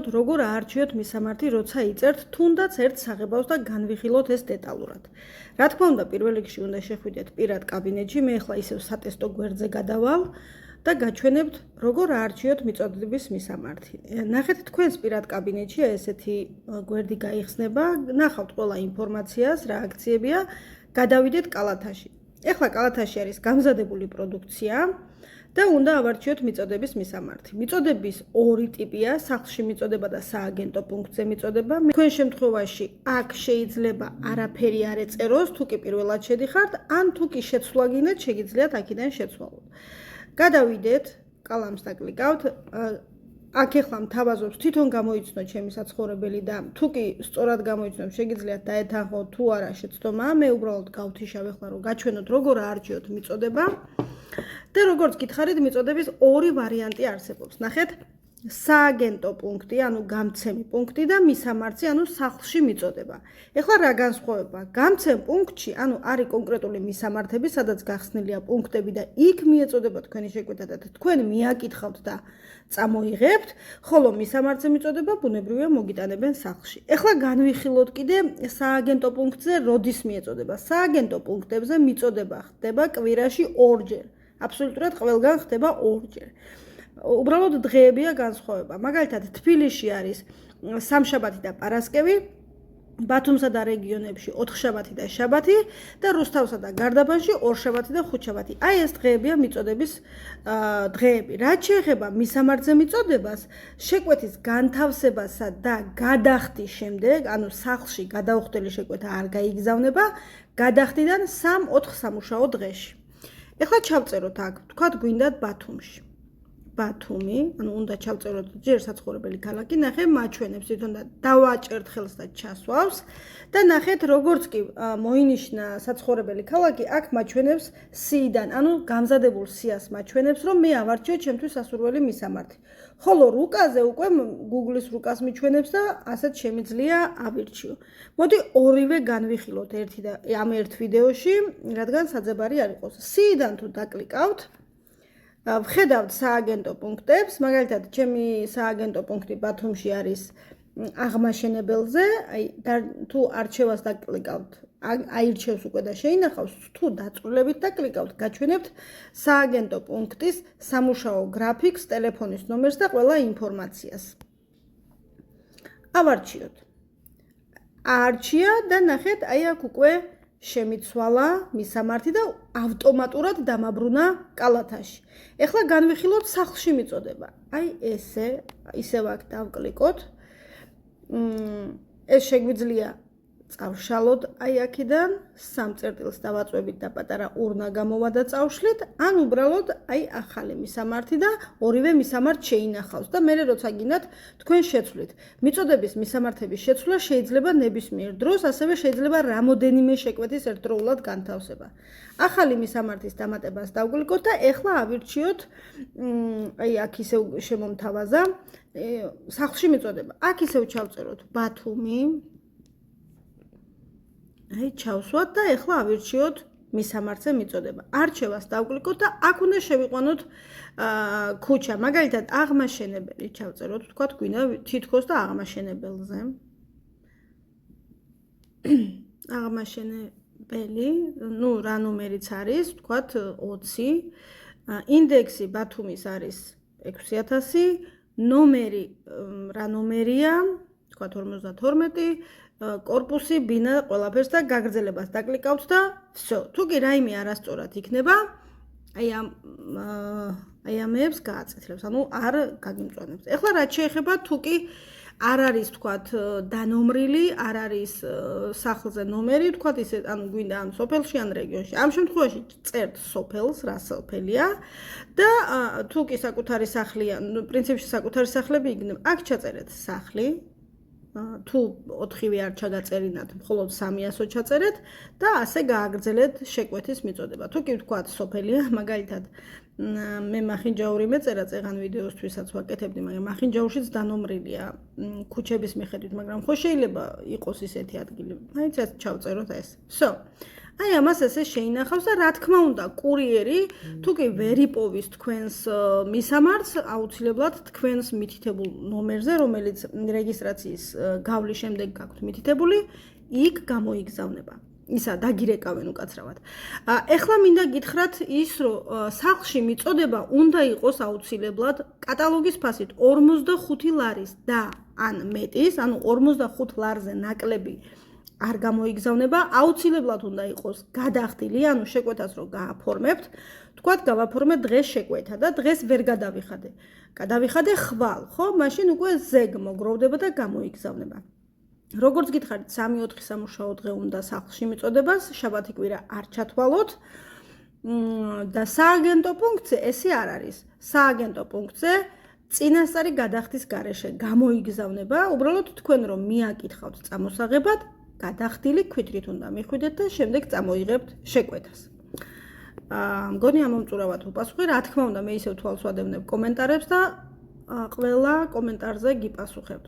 როგორ აარჩიოთ მისამართი, როცა იწერთ თუნდაც ერთ საღებავს და განვიხილოთ ეს დეტალურად. რა თქმა უნდა, პირველ რიგში უნდა შეხვიდეთ პირად კაბინეტში, მე ახლა ისევ სატესტო გვერდზე გადავალ და გაჩვენებთ, როგორ აარჩიოთ მიწოდების მისამართი. ნახეთ თქვენს პირად კაბინეტში ესეთი გვერდი გაიხსნება, ნახავთ ყველა ინფორმაციას, რა აქციებია, გადავიდეთ კალათაში. ეხლა კალათაში არის გამზადებული პროდუქცია და უნდა ავარჩიოთ მიწოდების მისამართი. მიწოდების ორი ტიპია, სახლში მიწოდება და სააგენტო პუნქტზე მიწოდება. თქვენ შემთხვევაში აქ შეიძლება არაფერი არ ეწეროს, თუ კი პირველად შედიხართ, ან თუ კი შეცვლა გინდათ, შეგიძლიათ აქედან შეცვალოთ. გადავიდეთ, კალამს დაკლიკავთ. აქ ახლა მთავაზობს თვითონ გამოიცნოთ ჩემი საცხოვრებელი და თუ კი სწორად გამოიცნოთ, შეგიძლიათ დაეთანხმოთ თუ არა შეცდომა. მე უბრალოდ გავთიშავ ახლა რომ გაჩვენოთ როგორ აარჩიოთ მიწოდება. და როგორც გითხარით, მიწოდების ორი ვარიანტი არსებობს. ნახეთ, სააგენტო პუნქტი, ანუ გამცემი პუნქტი და მისამართი, ანუ სახლში მიწოდება. ეხლა რა განსხვავება? გამცემ პუნქტში, ანუ არის კონკრეტული მისამართები, სადაც გახსნილია პუნქტები და იქ მიეწოდება თქვენი შეკვეთა და თქვენ მიაკითხავთ და წამოიღებთ, ხოლო მისამართზე მიწოდება ბუნებრივია მოგიტანებენ სახლში. ეხლა განვიხილოთ კიდე სააგენტო პუნქტზე როდის მიეწოდება. სააგენტო პუნქტებზე მიწოდება ხდება კვირაში ორჯერ. აბსოლუტურად ყველგან ხდება ორჯერ. უბრალოდ დღეებია განსხვავება. მაგალითად, თბილისში არის სამშაბათი და პარასკევი, ბათუმსა და რეგიონებში ოთხშაბათი და შაბათი და რუსთავსა და გარდაბანში ორშაბათი და ხუთშაბათი. აი ეს დღეებია მიწოდების დღეები. რაც შეეხება მისამართზე მიწოდებას, შეკვეთის განთავსებასა და გადახდის შემდეგ, ანუ სახლში გადაუხდელი შეკვეთა არ გაიგზავნება, გადახდიდან 3-4 სამუშაო დღეში. ეხლა ჩავწეროთ აქ, თქვათ გვინდათ ბათუმში. ბათუმი, ანუ უნდა ჩავწეროთ ჯერ საცხოვრებელი ქალაქი, ნახე მაჩვენებს თვითონ და დავაჭერთ ხელს და ჩასვავს და ნახეთ როგორც კი მოინიშნა საცხოვრებელი ქალაქი, აქ მაჩვენებს სიიდან, ანუ გამზადებულ სიას მაჩვენებს, რომ მე ავარჩიო ჩემთვის სასურველი მისამართი. ხოლო რუკაზე უკვე Google-ის რუკას მიჩვენებს და ასეთ შემიძლია ავირჩიო. მოდი ორივე განვიხილოთ ერთი და ამ ერთ ვიდეოში, რადგან საძებარი არ იყოს. სიიდან თუ დაკლიკავთ, ვხედავთ სააგენტო პუნქტებს, მაგალითად, ჩემი სააგენტო პუნქტი ბათუმში არის აღმაშენებელზე, აი თუ არჩევას დაკლიკავთ, აირჩევს უკვე და შეინახავს, თუ დაწვრილებით დაკლიკავთ, გაჩვენებთ სააგენტო პუნქტის სამუშაო გრაფიკს, ტელეფონის ნომერს და ყველა ინფორმაციას. ავარჩიოთ. აარჩია და ნახეთ, აი აქ უკვე შემიცვალა მისამართი და ავტომატურად დამაბრუნა კალათაში. ეხლა განვიხილოთ სახლში მიწოდება. აი ისევ აქ დავკლიკოთ. ეს შეგვიძლია წავშალოთ აი აქედან, 3 წერტილს დავაწვევით და პატარა ურნა გამოვა და წავშლით, ან უბრალოდ აი ახალი მისამართი და ორივე მისამართი შეინახავს და მერე როცა გინდათ თქვენ შეცვლით. მიწოდების მისამართების შეცვლა შეიძლება ნებისმიერ დროს, ასევე შეიძლება რამოდენიმე შეკვეთის ერთდროულად განთავსება. ახალი მისამართის დამატებას დავკლიკოთ და ეხლა ავირჩიოთ, აი აქ ისევ შემომთავაზა, სახლში მიწოდება. აქ ისევ ჩავწეროთ ბათუმი. აი ჩავსვათ და ეხლა ავირჩიოთ მისამართზე მიწოდება. არჩევას დავკლიკოთ და აქ უნდა შევიყვანოთ ქუჩა. მაგალითად, აღმაშენებელი ჩავწეროთ, თქვათ გვინდა თითქოს და აღმაშენებელზე. აღმაშენებელი, ნუ რა ნომერიც არის, თქვათ 20. ინდექსი ბათუმის არის 6000, ნომერი რა ნომერია, თქვათ 52. კორპუსი, ბინა, ყველაფერს და გაგრძელებას დაკლიკავთ და всё. თუ კი რაიმე არასწორად იქნება, აი ამებს გააწეთლებს, ანუ არ გაგიმწვანებს. ეხლა რაც შეეხება თუ კი არ არის თქვათ დანომრილი, არ არის სახლზე ნომერი, თქვათ ისე, ანუ გვინდა ან სოფელში, ან რეგიონში. ამ შემთხვევაში წერთ სოფელს, რა სოფელია და თუ კი საკუთარი სახლია, პრინციპში საკუთარი სახლები იქნება, აქ ჩაწერეთ სახლი. თუ 4-ვე არ ჩაგაწერინათ, მხოლოდ 300 ჩაწერეთ და ასე გააგრძელეთ შეკვეთის მიწოდება. თუ კი ვთქვათ სოფელია, მაგალითად, მე მახინჯაური მეწერა წეღან ვიდეოსთვისაც ვაკეთებდი, მაგრამ მახინჯაურშიც დანომრილია ქუჩების მიხედვით, მაგრამ ხო შეიძლება იყოს ისეთი ადგილი. აი ეს ჩავწეროთ ეს. всё. აი ამას ესე შეინახავს და რა თქმა უნდა, კურიერი თუ კი ვერ იპოვის თქვენს მისამართს, აუცილებლად თქვენს მითითებულ ნომერზე, რომელიც რეგისტრაციის გავლის შემდეგ გაქვთ მითითებული, იქ გამოიგზავნება. ისა დაგირეკავენ უკაცრავად. ეხლა მინდა გითხრათ ის, რომ სახლში მიწოდება უნდა იყოს აუცილებლად კატალოგის ფასით 45 ლარის და ან მეტის, ანუ 45 ლარზე ნაკლები არ გამოიგზავნება, აუცილებლად უნდა იყოს გადახდილი, ანუ შეკვეთას რო გააფორმებთ, თქვათ გავაფორმე დღეს შეკვეთა და დღეს ვერ გადავიხადე. გადავიხადე ხვალ, ხო? მაშინ უკვე ზეგ მოგროვდება და გამოიგზავნება. როგორც გითხარით, 3-4 სამუშაო დღე უნდა სახლში მიწოდებას, შაბათი კვირა არ ჩათვალოთ. და სააგენტო პუნქტზე ესე არ არის. სააგენტო პუნქტზე წინასწარი გადახდის გარეშე გამოიგზავნება, უბრალოდ თქვენ რომ მიაკითხავთ წამოსაღებად, გადახდილი ქვიტრით უნდა მიხვიდეთ და შემდეგ წამოიღებთ შეკვეთას. მგონი ამომწურავად უპასუხე, რა თქმა უნდა, მე ისევ თვალს ვადევნებ კომენტარებს და ყველა კომენტარზე გიპასუხებთ.